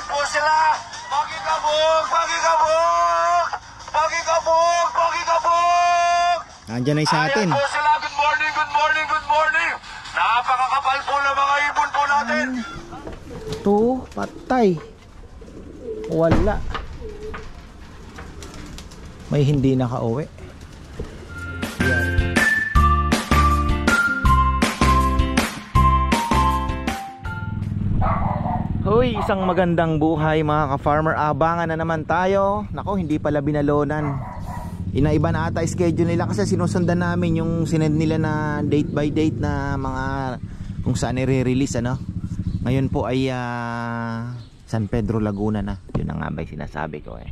po sila! Pakikabog! Pakikabog! Pakikabog! Pakikabog! Nandiyan na sa atin. Ayan po sila. Good morning, good morning, good morning! Napakakapal po ng mga ibon po natin! Ito, patay. Wala. May hindi nakauwi. Hoy, isang magandang buhay mga ka-farmer. Abangan na naman tayo. Nako, hindi pala binalonan. Inaiba na ata schedule nila kasi sinusundan namin yung sinend nila na date by date na mga kung saan i-release ano. Ngayon po ay San Pedro Laguna na. Yun na nga ba yung sinasabi ko eh.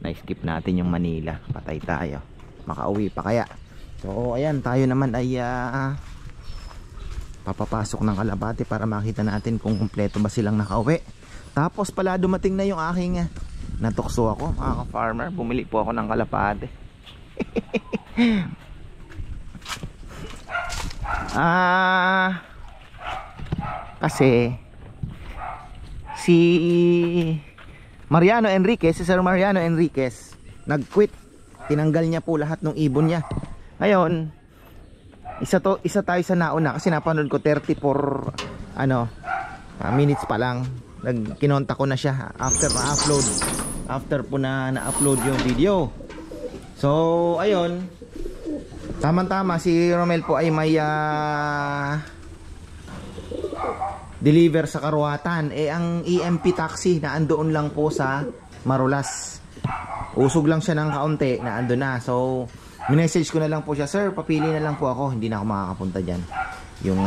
Na-skip natin yung Manila. Patay tayo. Makauwi pa kaya. So ayan, tayo naman ay papapasok ng Kalapate para makita natin kung kumpleto ba silang nakauwi. Tapos pala dumating na yung aking natukso ako mga ka-farmer. Bumili po ako ng Kalapate. Kasi si Mariano Enriquez, si Sir Mariano Enriquez nag-quit. Tinanggal niya po lahat ng ibon niya. Ngayon isa tayo sa nauna kasi napanood ko 34 minutes pa lang. Kinontak ko na siya after po na-upload yung video. So ayun, tamang-tama si Romel po ay may deliver sa Karuatan. Ang EMP taxi na andoon lang po sa Marulas. Usog lang siya ng kaunti na ando na. So minessage ko na lang po siya, sir, papili na lang po ako, hindi na ako makakapunta dyan. Yung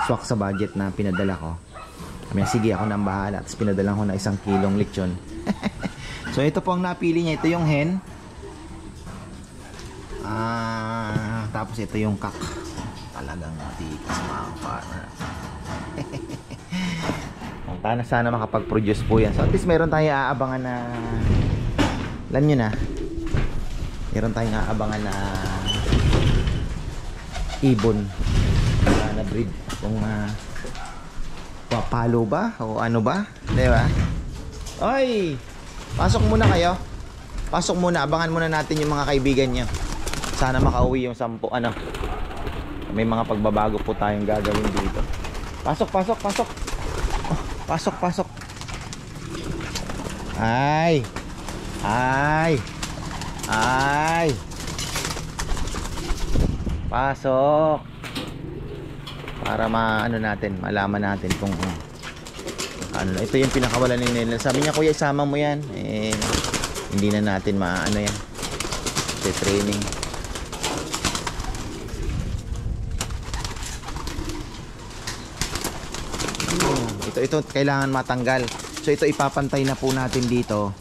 swak sa budget na pinadala ko. Sige, ako nang bahala. Tapos pinadala ko na 1 kilong lechon. So ito po ang napili niya. Ito yung hen. Tapos ito yung kak. Talagang matikas mga farmer. Sana makapag-produce po yan. So at least meron tayo aabangan na alam nyo na, meron tayong aabangan na ibon na breed kung papalo ba o ano ba, diba? Oy, pasok muna kayo. Pasok muna, abangan muna natin yung mga kaibigan nyo. Sana makauwi yung 10 may mga pagbabago po tayong gagawin dito. Pasok. Oh, pasok. Ay. Pasok. Para malaman natin kung ano. Ito yung pinakawalan ni Nel. Sabi niya, kuya, isama mo yan. Hindi na natin yan. Training. Ito kailangan matanggal. So ito ipapantay na po natin dito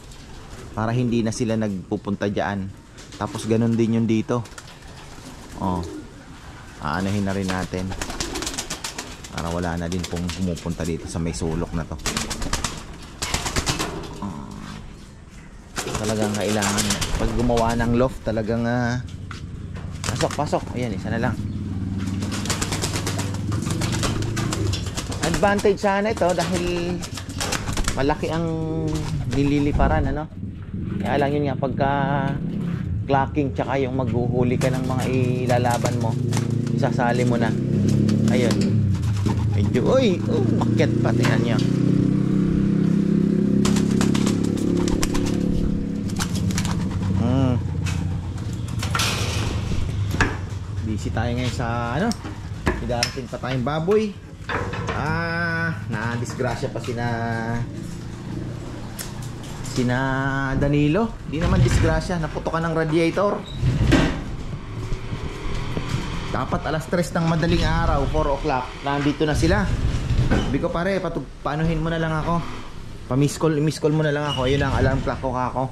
para hindi na sila nagpupunta diyan. Tapos ganun din yung dito. Aanahin na rin natin para wala na din pong pumupunta dito sa may sulok na to. Talagang kailangan pag gumawa ng loft talagang pasok. Ayan, isa na lang. Advantage sana ito dahil malaki ang nililiparan ano. Kaya lang yun nga, pagka clocking tsaka yung maghuhuli ka ng mga ilalaban mo, isasali mo na. Ayun, medyo paket pa, tingnan nyo. Busy tayo ngayon sa darating pa tayong baboy. Na-disgrasya pa sina Danilo. Di naman disgrasya, naputokan ng radiator. Dapat alas 3 ng madaling araw, 4 o'clock, nandito na sila. Sabi ko, pare, paanuhin mo na lang ako. Miss call mo na lang ako. Ayun ang alarm clock ko kako.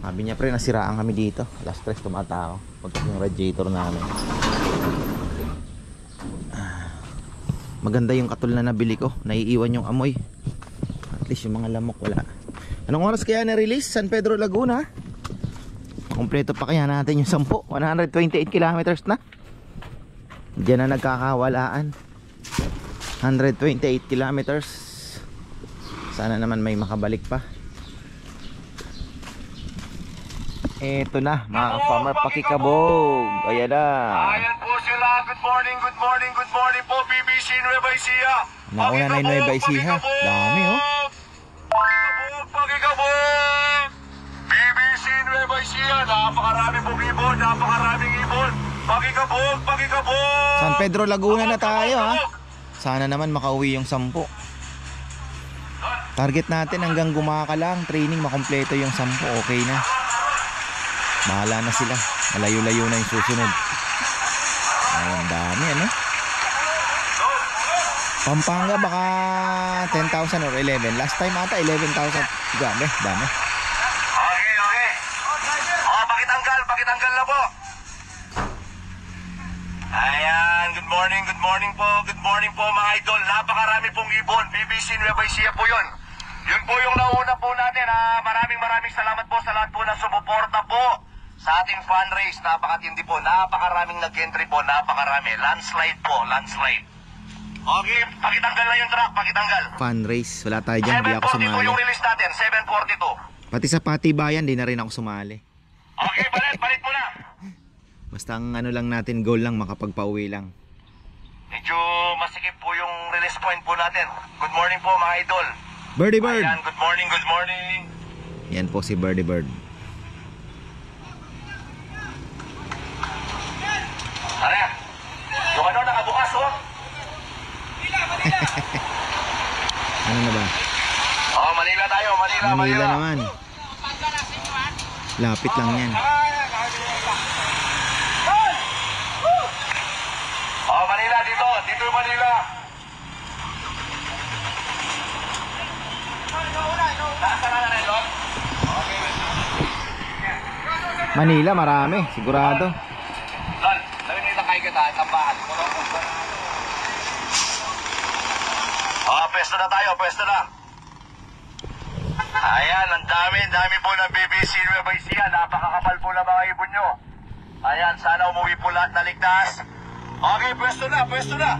Sabi niya, pre, nasiraan kami dito. Alas 3 tumatao pag yung radiator namin. Maganda yung katul na nabili ko. Naiiwan yung amoy. At least yung mga lamok wala. Anong oras kaya na-release? San Pedro Laguna. Kompleto pa kaya natin yung 10. 128 kilometers na. Diyan na nagkakawalaan. 128 kilometers. Sana naman may makabalik pa. Eto na mga farmer, pakikabog. Ayan na. Ayan po sila. Good morning, good morning, good morning po. BBC Nueva Ecija. Nauna na yung Nueva Ecija. Dami oh. Pakikabog! BBC Nueva Ecija. Napakarami pong ibon, napakaraming ibon. Pakikabog, pakikabog! San Pedro Laguna na tayo ha. Sana naman makauwi yung 10. Target natin hanggang gumaka lang. Training makompleto yung 10. Okay na. Bahala na sila. Malayo-layo na yung susunod. Ayun, dami ano. Pampanga baka 10,000 or 11. Last time ata 11,000. Dami, dami. Okay, okay. Pakitanggal na po. Ayan, good morning po. Good morning po mga idol. Napakarami pong ibon. BBC Nueva Ecija po yun. Yun po yung nauna po natin. Maraming salamat po sa lahat po na sumuporta po sa ating fundraise. Napakatindi po. Napakaraming nag-entry po. Napakarami. Landslide po. Landslide. Okay, pakitanggal na yung truck. Pakitanggal. Fundraise. Wala tayo dyan. Di ako 742 sumali. yung release natin. 742. Pati sa Patibayan, di na rin ako sumali. Okay, palit mo na. Basta ang ano lang natin, goal lang, makapagpauwi lang. Medyo masikip po yung release point po natin. Good morning po mga idol. Birdie Bird! Ayan, good morning, good morning. Yan po si Birdie Bird. Ano yan? Yung ano, nakabukas oh. Ano na ba? Oh, Manila tayo, Manila naman. Lapit lang yan. Oh, Manila dito. Dito yung Manila. Nasaan na rin, Lord? Okay. Manila, marami. Sigurado. Lord, sabi nila kayo kita, tambahan. Oh, pwesto na tayo, pwesto na. Ayan, ang dami po ng BBC Nueva Ecija. Napakakapal po ng mga ibon nyo. Ayan, sana umuwi po lahat na ligtas. Okay, pwesto na, pwesto na.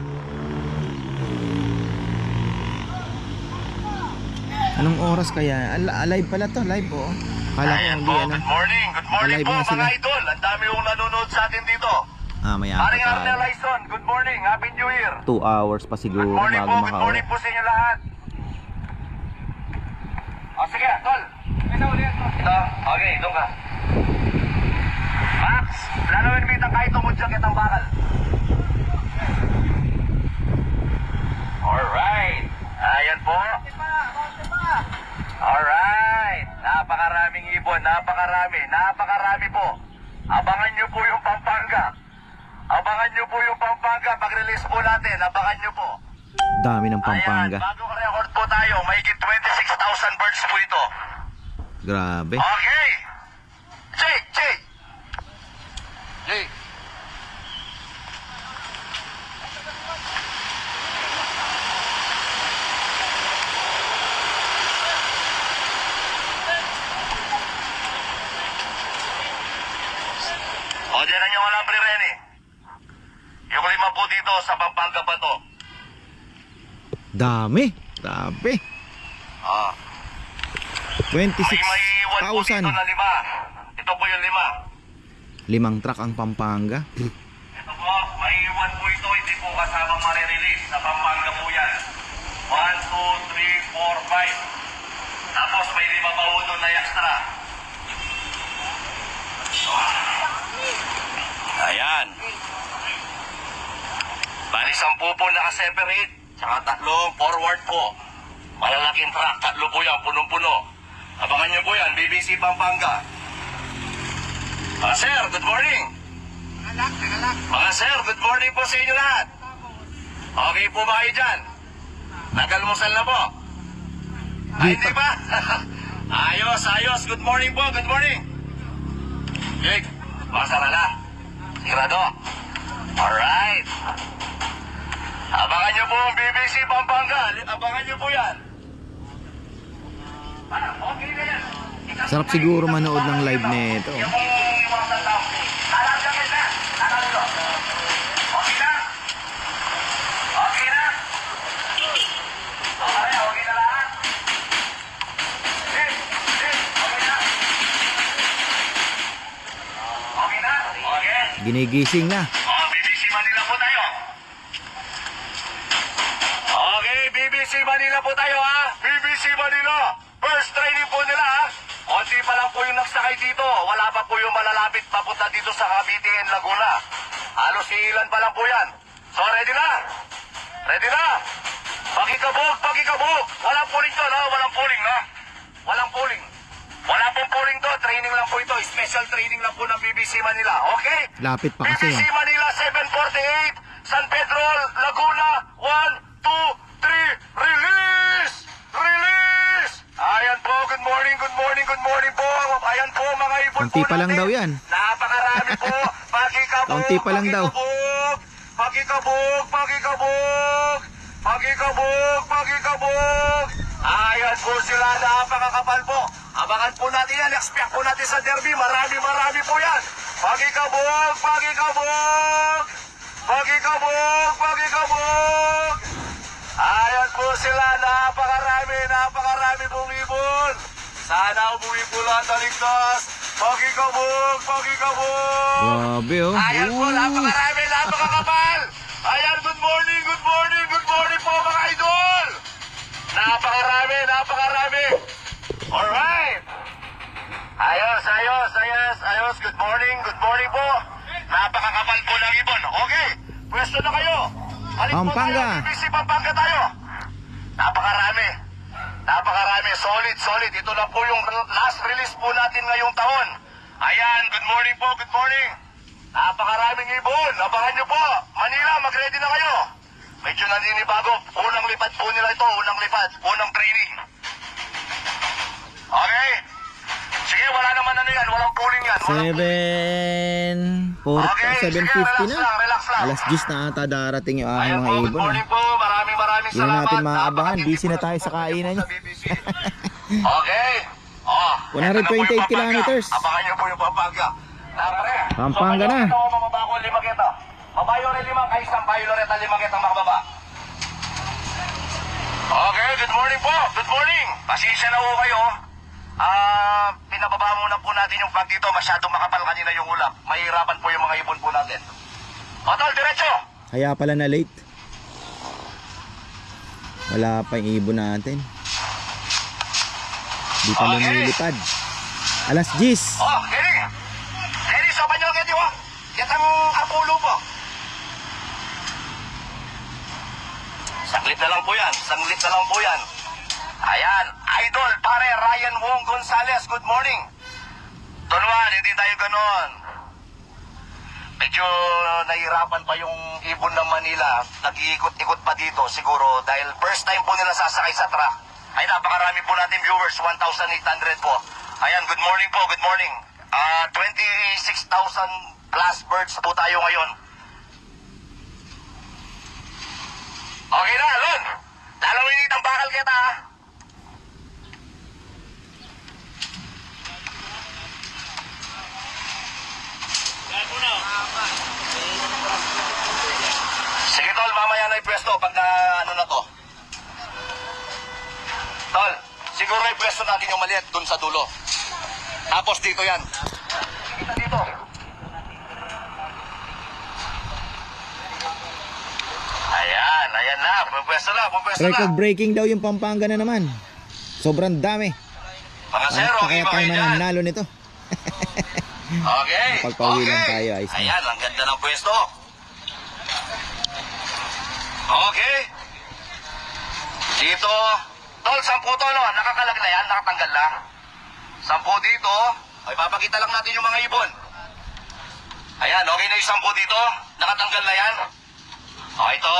Anong oras kaya? Alive pala to, live po. Kala ko Ayan hindi po, ano. good morning Alive po na sila. mga idol. Ang dami yung nanonood sa atin dito. Maya Paring pa Arnel tayo. Aison, good morning, happy new year. 2 hours pa siguro Good morning bago po, good makauwi. morning po sa inyo lahat. O sige, tol. Ito, okay, doon ka. Max, lalawin mo itang kahit umudya kitang bakal. Alright, ayan po. Alright, napakaraming ibon, napakarami po. Abangan nyo po yung Pampanga. Abangan nyo po yung Pampanga. Pag-release po natin, abangan nyo po. Dami ng Pampanga. Ayan, bagong record po tayo. Mahigit 26,000 birds po ito. Grabe. Okay. Jake. O, dyan ang yung alambre, Rene. Yung 5 po dito sa Pampanga pa to. Dami. Grabe. Ah. May iwan po dito 26,000. na 5. Ito po yung 5 truck ang Pampanga. Ito po, may iwan po ito. Hindi po kasamang marirelease. Sa Pampanga po yan. 1, 2, 3, 4, 5. Tapos may 5 pa po doon na extra. Ayan. Bali 10 po naka-separate. Tsaka 3 forward po. Malalaking truck. 3 po yan. Punong-puno. Abangan nyo po yan. BBC Pampanga. Sir, good morning. Mga sir, good morning po sa inyo lahat. Okay po ba kayo dyan? Nagalmusal na po? Ay, hindi pa? Ayos. Good morning po, good morning. Jake, masara na. Sigurado. Alright. Abangan nyo po ang BBC Pampanga. Abangan nyo po yan. Okay na yan. Sarap siguro manood ng live nito. Yung iwasan lang. Nalagyan na. Nalagyan. Okay na? Okay na? Okay na lahat? Ginigising na. Oh, BBC Manila po tayo. Okay, BBC Manila po tayo ha. BBC Manila. First training po nila ha. Konti pa lang po yung nagsakay dito. Wala pa po yung malalapit papunta dito sa Cavite and Laguna. Halos ilan pa lang po yan. So ready na? Ready na? Pakikabog, pakikabog. Walang pulling to, no? Walang pulling, no? Walang pulling. Wala pong pulling to. Training lang po ito. Special training lang po ng BBC Manila. Okay? Lapit pa kasi. BBC Manila 748. San Pedro, Laguna. 1, 2, 3. Release! Release! Ayan po. Good morning, good morning, good morning po. Ayan po mga ibon Konti po pa lang natin. daw yan. Napakarami po. Pakikabog. Konti pa lang daw. Pakikabog, pakikabog. Pakikabog, pakikabog. Ayan po sila, napakakapal po. Abangan po natin yan, expect po natin sa derby. Marami po yan. Pakikabog, pakikabog. Pakikabog, pakikabog. Ayan po sila, napakarami pong ibon. Sana umuwi po lahat na ligtas. Pakikabog, pakikabog. Grabe oh. Ayan po, napakarami, napakakapal. Ayan, good morning po mga idol. Napakarami. Alright. Ayos. Good morning po. Napakakapal po ng ibon. Okay, pwesto na kayo. Balik po Pampanga. tayo, BBC Pampanga tayo. Napakarami. Solid. Ito na po yung last release po natin ngayong taon. Ayan, good morning po. Napakaraming ibon. Abangan nyo po. Manila, mag-ready na kayo. Medyo naninibago. Unang lipat po nila ito. Unang training. Okay? Sige, wala naman yan. Walang pulling yan. 7:50 na. Relax lang. Alas 10 na ata darating yung Ayan mga po, good ibon. morning po. Maraming Hindi salamat. na natin maaabangan. Napakatindi Busy na po tayo ng sa kainan niya. BBC. Okay. 128 kilometers. Abangan niyo po yung Pampanga. Pampanga na. Mababa ko 5 kita. Mabayo rin 5 kay isang bayo rin 5 kita makababa. Okay, good morning po. Good morning. Pasensya na po kayo. Pinababa muna po natin yung bag dito. Masyadong makapal kanina yung ulap. Mahirapan po yung mga ibon po natin. Otol, diretso. Kaya pala na late. Wala pa yung ibon natin. Di pa lumilipad. Alas 10. Oh, Kenny, sopan nyo, Kenny, oh. Yan ang Apollo po. Saglit na lang po yan. Ayan, idol, pare, Ryan Wong Gonzalez, good morning. Tunwan, hindi tayo ganon. Medyo nahirapan pa yung ibon ng Manila. Nag-iikot-ikot pa dito siguro dahil first time po nila sasakay sa truck. Ay, napakarami po natin viewers, 1,800 po. Ayan, good morning po, good morning. 26,000 plus birds po tayo ngayon. Okay na, Lon. Lalawin ang bakal kita, ha? Sige, Tol, mamaya na ipwesto pag ano na to. Tol, siguro ipwesto natin yung maliit dun sa dulo. Tapos dito yan. Dito. Ayan na. Pupwesto na. Record breaking daw yung Pampanga na naman. Sobrang dami. Mga sir, okay Kaya ba tayo kayo dyan? mananalo nito. Okay. Pagpauwi lang tayo, ayos na. Ayan, ang ganda ng pwesto. Okay. Dito. Tol, 10 to, no? Nakakalag na yan, nakatanggal na. 10 dito. Ay, papakita lang natin yung mga ibon. Ayan, okay na yung 10 dito. Nakatanggal na yan. Okay to.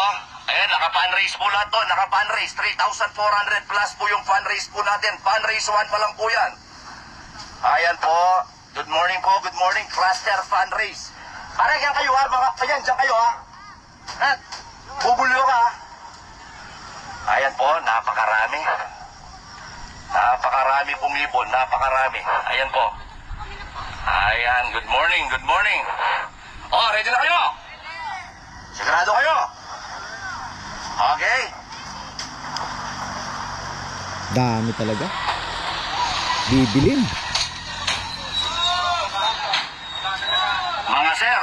Ayan, naka-funraise po lahat to. Naka-funraise. 3,400 plus po yung funraise po natin. Funraise 1 pa lang po yan. Ayan po. Good morning po. Good morning. Cluster funraise. Pare, yan kayo ha. Ayan, dyan kayo ha. At, bubulyo ka ha. Ayan po, napakarami. Napakarami pong ibon. Napakarami. Ayan po. Ayan, good morning. Good morning. Oh, ready na kayo? Sigurado kayo? Okay. Dami talaga. Bibilin. Mga sir,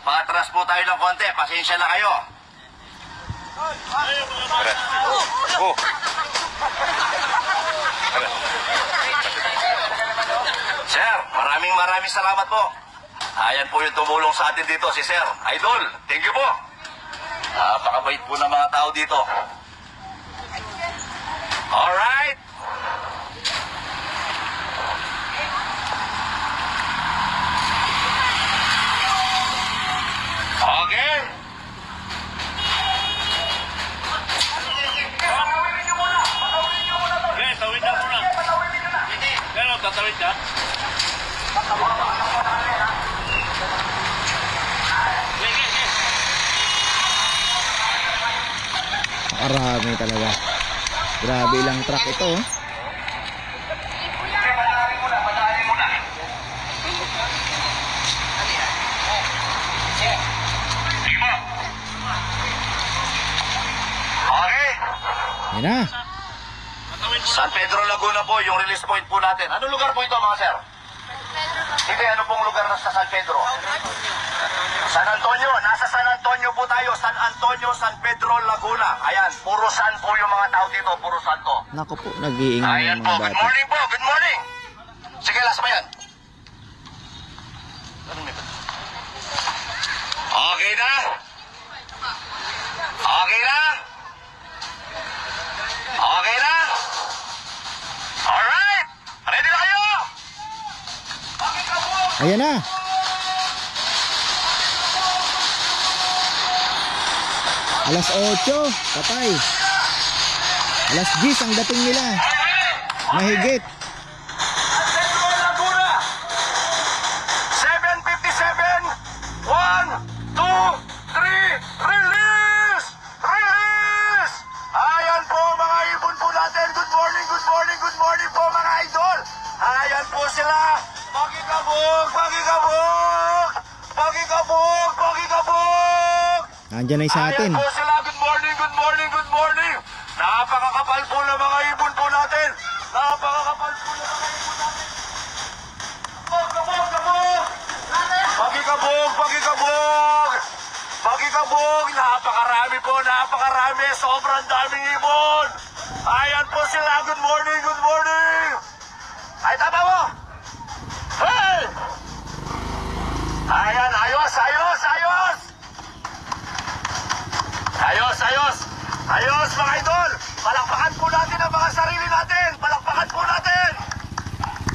Patras po tayo ng konti. Pasensya na kayo. Oh. Sir, maraming salamat po. Ayan po yung tumulong sa atin dito, si Sir. Idol, thank you po. Napakabait po ng mga tao dito. Alright. Okay. Okay, tawid na muna. Pero tatawid ka? Marami talaga. Grabe ilang truck ito, oh. Okay. Yan na. San Pedro Laguna po, yung release point po natin. Anong lugar po ito, mga sir? Hindi, ano pong lugar na sa San Pedro? San Antonio. Nasa San Antonio po tayo. San Antonio, San Pedro, Laguna. Ayan, puro san po yung mga tao dito. Puro san to. Naku po, nag-iingay Ayan yung po, mga good bata. morning po, good morning. Sige, last pa yan. Okay na? Okay na? Okay na? Alright! Ready na kayo? Ayan na. Alas 8, patay. Alas 10 ang dating nila. Mahigit. Laguna! 7:57. 1, 2, 3, release! Release! Ayan po mga ibon po natin. Good morning, good morning, good morning po mga idol. Ayan po sila. Pagkikabog, pagkikabog! Pagkikabog, pagkikabog! Nandyan na yung sa atin. Ayan po sila. Good morning, good morning, good morning. Napakakapal po ng mga ibon po natin. Napakakapal po ng mga ibon natin. Kabog, kabog! Pagkikabog, pagkikabog! Pagkikabog! Napakarami po, napakarami. Sobrang daming ibon. Ayan po sila. Good morning, good morning. Ay, tama mo! Hey! Ayan, ayos, ayos, ayos! Ayos, ayos! Ayos, mga idol! Palakpakan po natin ang mga sarili natin! Palakpakan po natin!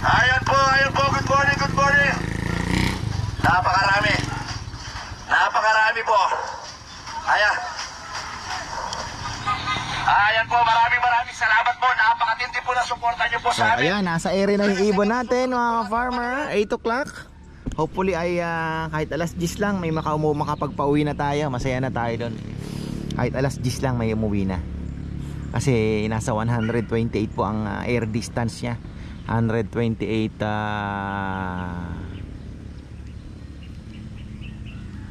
Ayan po, good morning, good morning! Napakarami! Napakarami po! Ayan! Ayan po, maraming salamat po! Napakatindi po na suporta niyo po So, sa amin! ayan, nasa area na yung ibon natin, mga farmer. 8 o'clock. Hopefully ay kahit alas 10 lang may makapagpauwi na tayo. Masaya na tayo doon. Kahit alas 10 lang may umuwi na. Kasi nasa 128 po ang air distance niya. 128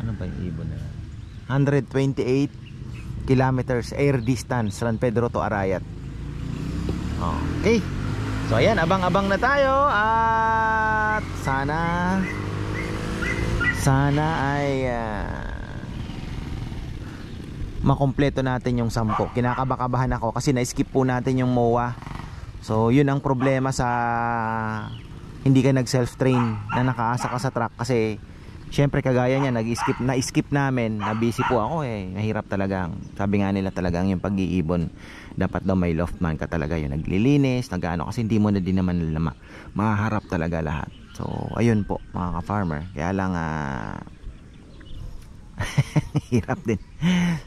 ano ba yung ibon na 128 kilometers air distance San Pedro to Arayat. Okay. So ayan, abang-abang na tayo. At sana ay makompleto natin yung 10. Kinakabakabahan ako kasi na-skip po natin yung MOA. So yun ang problema sa hindi ka nag self-train na nakaasa ka sa truck. Kasi syempre kagaya niya na-skip namin, na busy po ako mahirap talaga. Sabi nga nila talagang yung pag-iibon dapat daw may loftman ka talaga, yung naglilinis, nag-ano, kasi hindi mo na din naman nila maharap talaga lahat. So ayun po mga ka-farmer, kaya lang hirap din.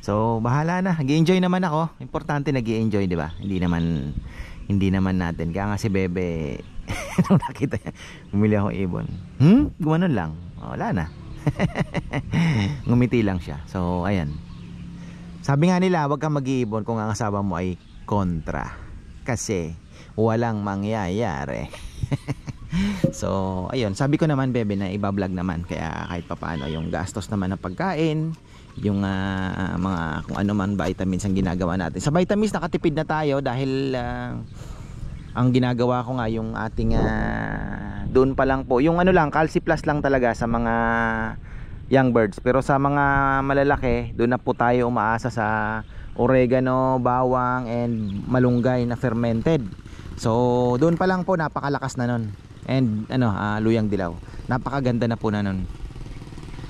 So bahala na, nag-enjoy naman ako. Importante nag-enjoy, di ba? Hindi naman natin. Kaya nga si Bebe nung nakita niya, bumili akong ibon. Gumanon lang. Wala na. Ngumiti lang siya. So ayan. Sabi nga nila, wag kang mag-iibon kung ang asawa mo ay kontra. Kasi walang mangyayari. So ayun, sabi ko naman Bebe na iba-vlog naman, kaya kahit papaano yung gastos naman ng pagkain, yung mga kung ano man vitamins ang ginagawa natin. Sa vitamins nakatipid na tayo dahil ang ginagawa ko nga yung ating doon pa lang po, yung ano lang, Calci Plus lang talaga sa mga young birds. Pero sa mga malalaki, doon na po tayo umaasa sa oregano, bawang and malunggay na fermented. So doon pa lang po napakalakas na nun. And luyang dilaw, napakaganda na po na nun.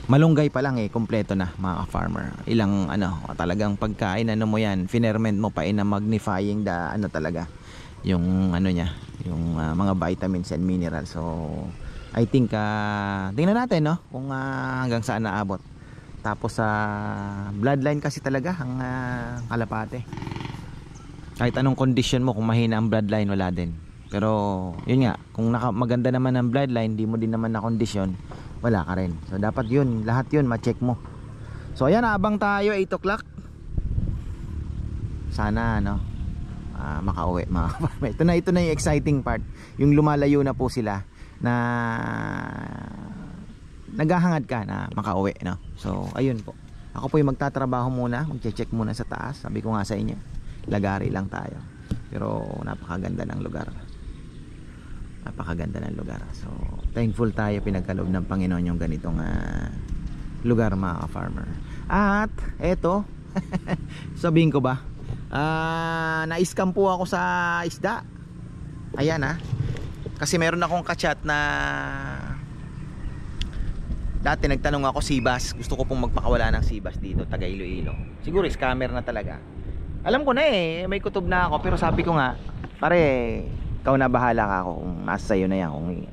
Malunggay pa lang kompleto na mga farmer. Ilang talagang pagkain mo yan, finerment mo pa na magnifying talaga yung niya, yung mga vitamins and minerals. So I think tingnan natin kung hanggang saan naabot. Tapos sa bloodline kasi talaga ang kalapate. Kahit anong condition mo, kung mahina ang bloodline, wala din. Pero yun nga, kung maganda naman ang bloodline, di mo din naman na kondisyon, wala ka rin. So dapat yun, lahat yun ma-check mo. So ayan, abang tayo 8 o'clock. Sana makauwi mga ito na yung exciting part. Yung lumalayo na po sila, na naghahangad ka na makauwi, no? So ayun po, ako po yung magtatrabaho muna, mag-check muna sa taas. Sabi ko nga sa inyo, lagari lang tayo, pero napakaganda ng lugar. Napakaganda ng lugar. So thankful tayo, pinagkaloob ng Panginoon yung ganitong lugar mga farmer. At eto sabihin ko ba, na-scam po ako sa isda. Ayan kasi meron akong kachat na dati nagtanong ako, Sibas, gusto ko pong magpakawala ng Sibas dito, taga Iloilo. Siguro scammer na talaga. Alam ko na may kutob na ako, pero sabi ko nga, pare, ikaw na bahala ka kung nasa sa'yo na yan, kung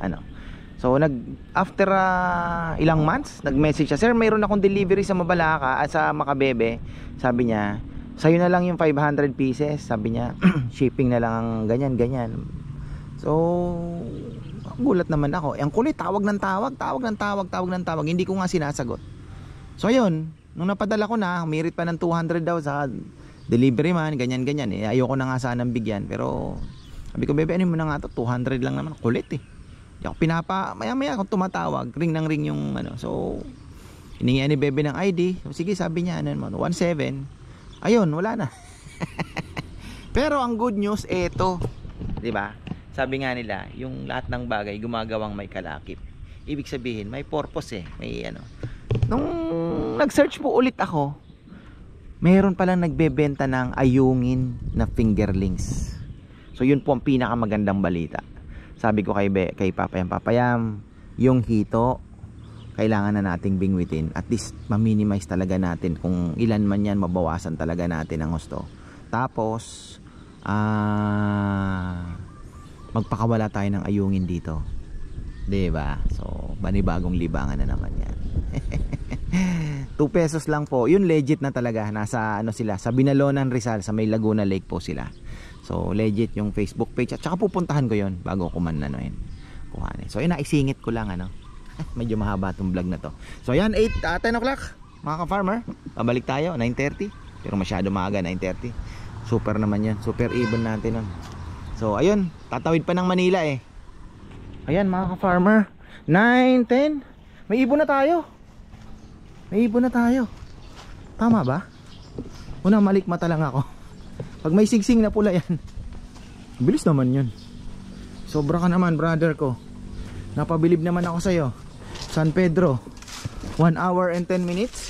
So after ilang months, nag-message siya, sir, mayroon akong delivery sa Mabalaka at sa Makabebe. Sabi niya, sa'yo na lang yung 500 pieces. Sabi niya, shipping na lang ang ganyan. So gulat naman ako. Ang kulit, tawag ng tawag. Hindi ko nga sinasagot. So ayun, nung napadala ko na, merit pa ng 200 daw sa delivery man, ganyan. Ayoko na nga sanang bigyan, pero sabi ko, bebe, ano mo na nga to, 200 lang naman. Kulit Di ako maya kung tumatawag, ring yung So hiningi ni bebe ng ID. So, sige, sabi niya 17. Ayun, wala na. Pero ang good news, eto, di ba? Sabi nga nila, yung lahat ng bagay gumagawang may kalakip. Ibig sabihin, may purpose may Nung nag-search po ulit ako, meron palang nagbebenta ng ayungin na fingerlings. So yun po ang pinakamagandang balita. Sabi ko kay Papayam, yung hito kailangan na nating bingwitin. At least ma-minimize talaga natin, kung ilan man yan, mabawasan talaga natin ang husto. Tapos magpakawala tayo ng ayungin dito, diba? So banibagong libangan na naman yan. 2 pesos lang po, yun legit na talaga. Nasa sila, sa Binalonan, Rizal, sa may Laguna Lake po sila. So legit yung Facebook page, at saka pupuntahan ko yon bago ko man kuhanin. So yun, naisingit ko lang medyo mahaba itong vlog na to. So ayan, 10 o'clock mga ka-farmer, pabalik tayo 9:30, pero masyado maaga 9:30. Super naman yan, super even natin So ayun, tatawid pa ng Manila Ayan mga ka-farmer, 9:10, may ibon na tayo. Tama ba? Una, malikmata lang ako. Pag may sigsing na pula yan, bilis naman yun. Sobra ka naman, brother ko. Napabilib naman ako sa'yo. San Pedro, 1 hour and 10 minutes.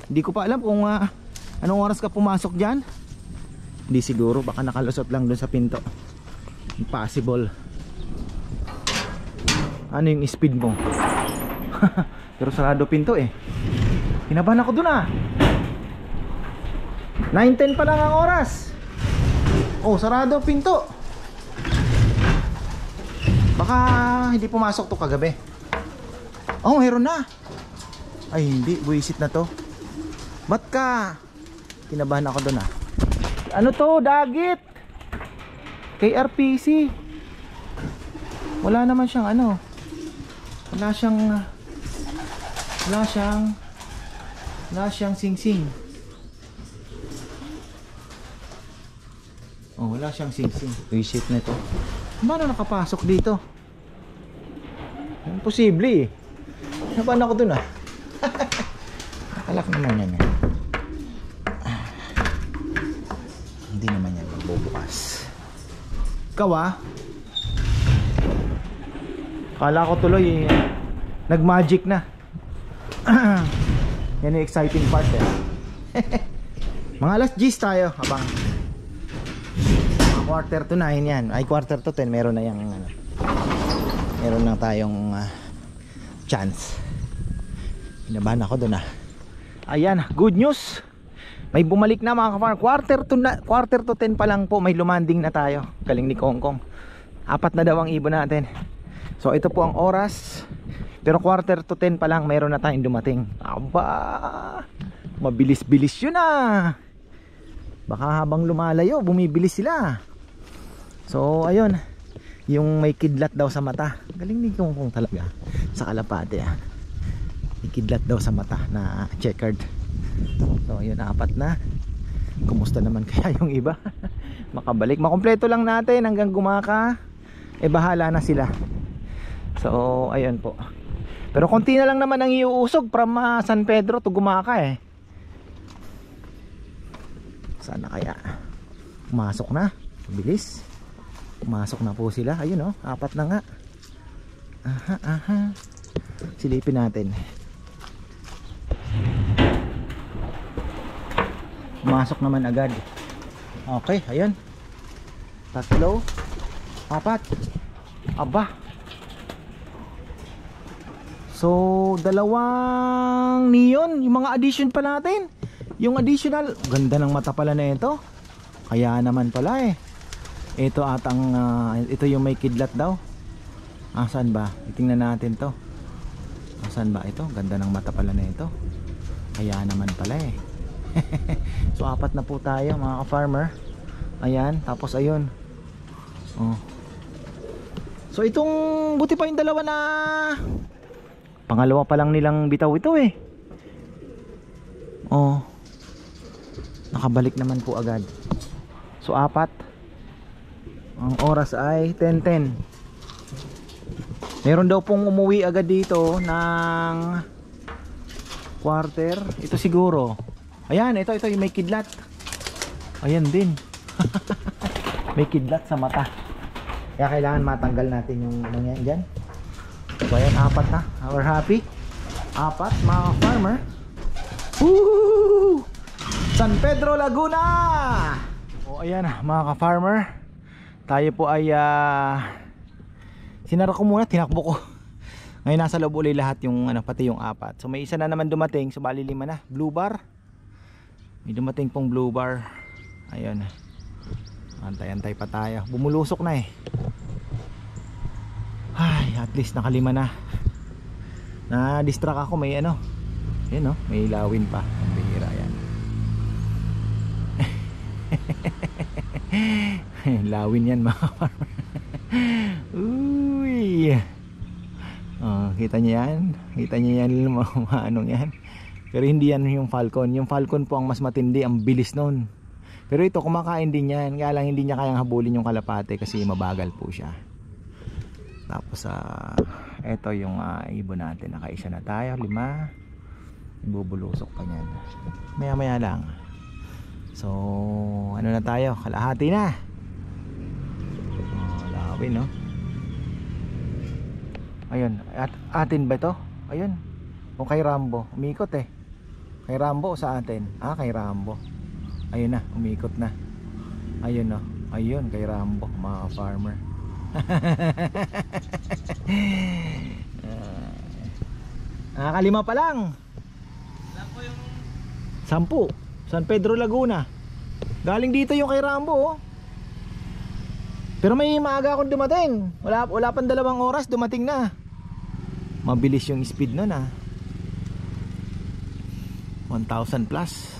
Di ko pa alam kung anong oras ka pumasok dyan. Hindi siguro, baka nakalusot lang dun sa pinto. Impossible. Ano yung speed mo? Pero sarado pinto Kinabahan ako dun 9:10 pa lang ang oras. Sarado pinto. Baka hindi pumasok to kagabi. Mayroon na. Ay hindi, buwisit na to. Ba't ka? Kinabahan ako dun Ano to? Dagit. KRPC. Wala naman siyang wala siyang sing-sing. Wala siyang sing-sing. Visit na ito. Paano nakapasok dito? Imposible Naban ako dun Nakalak naman yan Hindi naman yan magbubukas. Ikaw kala ko tuloy nag-magic na. Yan yung exciting part eh. Mga alas 10 tayo habang quarter to 9 yan. Ay quarter to 10 meron na yung ano, meron na tayong chance. Inabahan ako doon Ayan, good news. May bumalik na mga ka-farm. Quarter to 10 pa lang po may lumanding na tayo. Galing ni Kongkong. 4 na daw ang ibon natin. So ito po ang oras. Pero quarter to 10 pa lang meron na tayong dumating. Aba, mabilis-bilis yun Baka habang lumalayo bumibilis sila. So ayun, yung may kidlat daw sa mata. Galing ni Kongkong talaga sa kalapate may kidlat daw sa mata na checkered. So ayun, 4 na. Kumusta naman kaya yung iba? Makabalik, makumpleto lang natin hanggang gumaka. Bahala na sila. So ayun po. Pero konti na lang naman ang iuusog from San Pedro to Gumaka Sana kaya pumasok na. Bilis. Pumasok na po sila. Ayun 4 na nga. Silipin natin. Pumasok naman agad. Okay, ayun. 3, 4. Aba. So, 2 neon, yung mga addition pa natin. Yung additional, ganda ng mata pala na ito. Kaya naman pala Ito atang, ito yung may kidlat daw. Saan ba? Tingnan natin to. Saan ba ito? Ganda ng mata pala na ito. Kaya naman pala So, 4 na po tayo mga ka-farmer. Ayan, tapos ayun. So, itong buti pa yung 2 na pangalawa pa lang nilang bitaw ito nakabalik naman po agad. So 4. Ang oras ay 10:10. Meron daw pong umuwi agad dito ng quarter. Ito siguro. Ayan, ito yung may kidlat. Ayan din. May kidlat sa mata. Kaya kailangan matanggal natin yung yan dyan. So ayan, 4 na. We're happy. 4 mga farmer. Woo! San Pedro, Laguna. Ayan mga ka-farmer. Tayo po ay sinara ko muna, tinakbo ko. Ngayon nasa loob ulit lahat yung pati yung 4. So may isa na naman dumating. So bali 5 na. Blue bar. May dumating pong blue bar. Ayun. Antay-antay pa tayo. Bumulusok na Ay, at least naka-5 na. Na-distract ako, may Yan may ilawin pa. Ang bihira yan. Lawin yan mga farmer. Uy. Kita niyo yan? Kita niyo yan anong yan? Pero hindi yan yung falcon. Yung falcon po ang mas matindi, ang bilis nun. Pero ito kumakain din yan. Kaya lang hindi niya kayang habulin yung kalapate kasi mabagal po siya. Tapos ito yung ibon natin. Nakaisa na tayo, 5. Ibubulusok pa niyan. Maya maya lang. So ano na tayo? Kalahati na. Lawin Ayun. Atin ba ito? Ayun. O kay Rambo. Umikot Kay Rambo o sa atin? Kay Rambo. Ayun na. Umikot na. Ayun Ayun kay Rambo mga farmer. Nakakalima pa lang. 10. San Pedro, Laguna. Galing dito yung kay Rambo Pero may maaga akong dumating. Wala pang 2 oras dumating na. Mabilis yung speed nun 1,000 plus.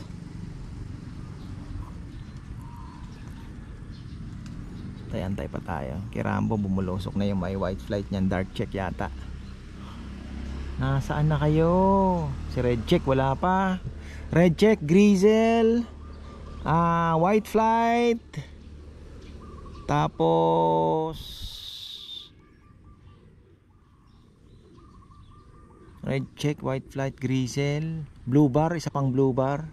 Antay pa tayo. Kay Rambo bumulusok na yung may white flight niyan. Dark check yata. Nasaan na kayo? Si red check wala pa. Red check, grizzle, white flight. Tapos red check, white flight, grizzle, blue bar, isa pang blue bar.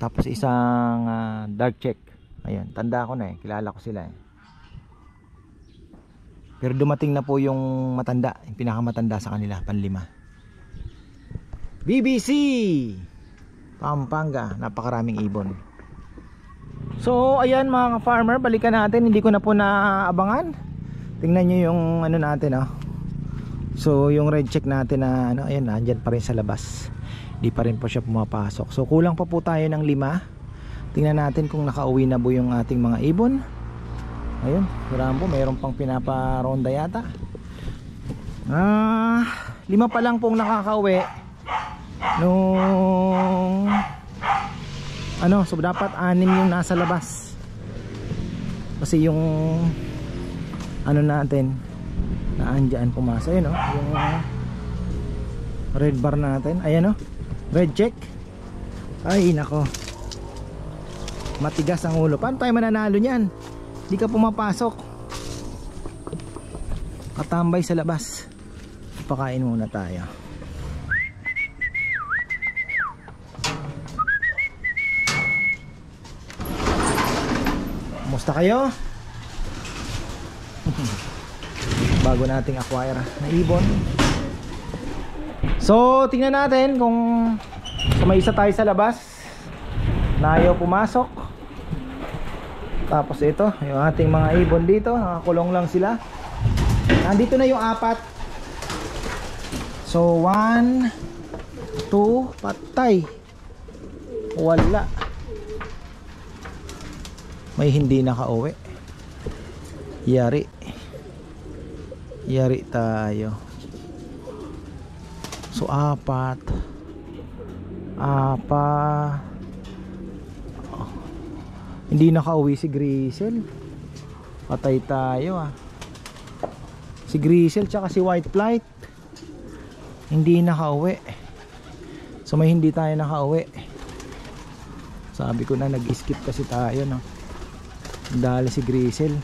Tapos isang dark check. Ayun, tanda ko na kilala ko sila Pero dumating na po yung matanda, yung pinakamatanda sa kanila, 5. BBC Pampanga, napakaraming ibon. So ayan mga ka-farmer, balikan natin. Hindi ko na po naabangan. Tingnan nyo yung ano natin, oh. So yung red check natin na ano, ayan, nandyan pa rin sa labas. Di pa rin po siya pumapasok. So kulang pa po tayo ng 5. Tingnan natin kung nakauwi na po yung ating mga ibon. Ayun, mayroon pang pinaparonda yata. 5 pa lang pong nakakauwi nung ano, so dapat 6 yung nasa labas. Kasi yung ano natin naandyan pumasok, ayun, oh, yung red bar natin, ayan, oh, red check. Ay nako, matigas ang ulo. Paano tayo mananalo niyan? Di ka pumapasok, katambay sa labas. Pakain muna tayo. Kumusta kayo? Bago nating acquire na ibon. So tingnan natin kung may isa tayo sa labas na ayaw pumasok. Tapos ito, yung ating mga ibon dito, nakakulong lang sila. Nandito na yung 4. So 1, 2, patay. Wala. May hindi nakauwi. Yari tayo. So 4. Hindi nakauwi si Grisel. Patay tayo, ah. Si Grisel tsaka si White Flight hindi nakauwi. So may hindi tayo nakauwi. Sabi ko na nag-skip kasi tayo, no. Dahil si Grisel.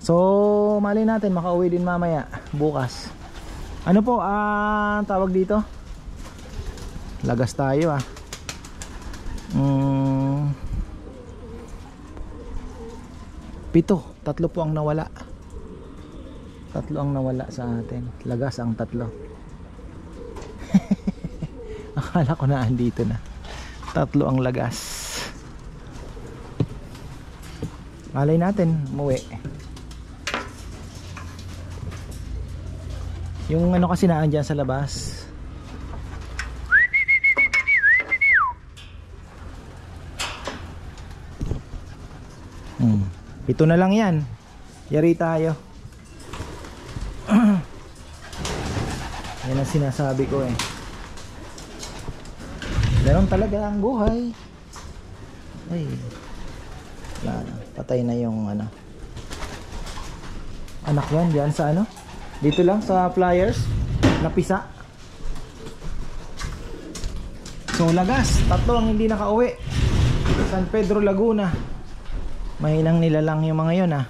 So malay natin makauwi din mamaya, bukas. Ano po tawag dito? Lagas tayo, ah. 7, 3 po ang nawala. 3 ang nawala sa atin. Lagas ang 3. Akala ko na andito na. 3 ang lagas. Malay natin umuwi. Yung ano kasi naandyan sa labas. Ito na lang yan. Yari tayo. Yan ang sinasabi ko, eh. Meron talaga ang buhay. Ay, patay na yung ano, anak yan dyan sa ano, dito lang sa flyers napisa. So lagas, 3 ang hindi nakauwi. San Pedro, Laguna. Mahinang nilalang yung mga yun, ah.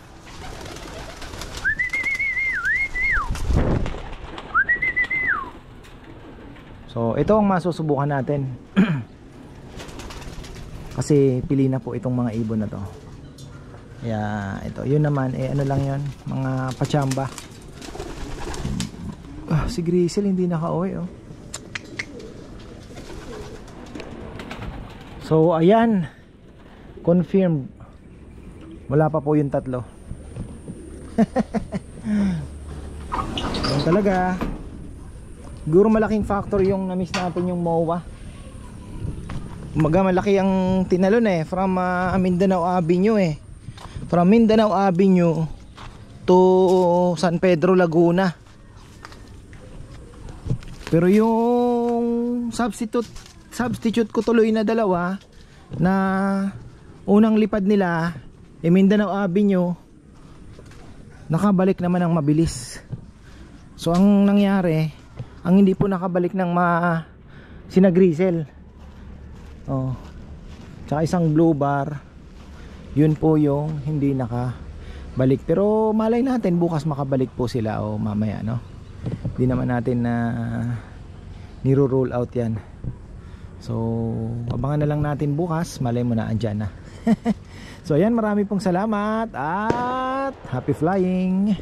So ito ang masusubukan natin. Kasi pili na po itong mga ibon na to. Kaya ito, yun naman ano lang yun, mga pachamba. Si Grisel hindi nakauwi, oh. So ayan, confirmed. Wala pa po yung 3. Yan talaga. Siguro malaking factor yung na-miss natin yung MOA. Malaki ang tinalon, eh, from Mindanao Avenue, eh. From Mindanao Avenue to San Pedro, Laguna. Pero yung substitute ko tuloy na 2 na unang lipad nila, Mindanao Avenue, nakabalik naman ng mabilis. So ang nangyari, ang hindi po nakabalik ng sina Grisel, tsaka isang blue bar, yun po yung hindi nakabalik. Pero malay natin bukas makabalik po sila o mamaya, no? Hindi naman natin na niro-roll out yan. So abangan na lang natin bukas, malay mo na andyan na. So ayan, marami pong salamat at happy flying.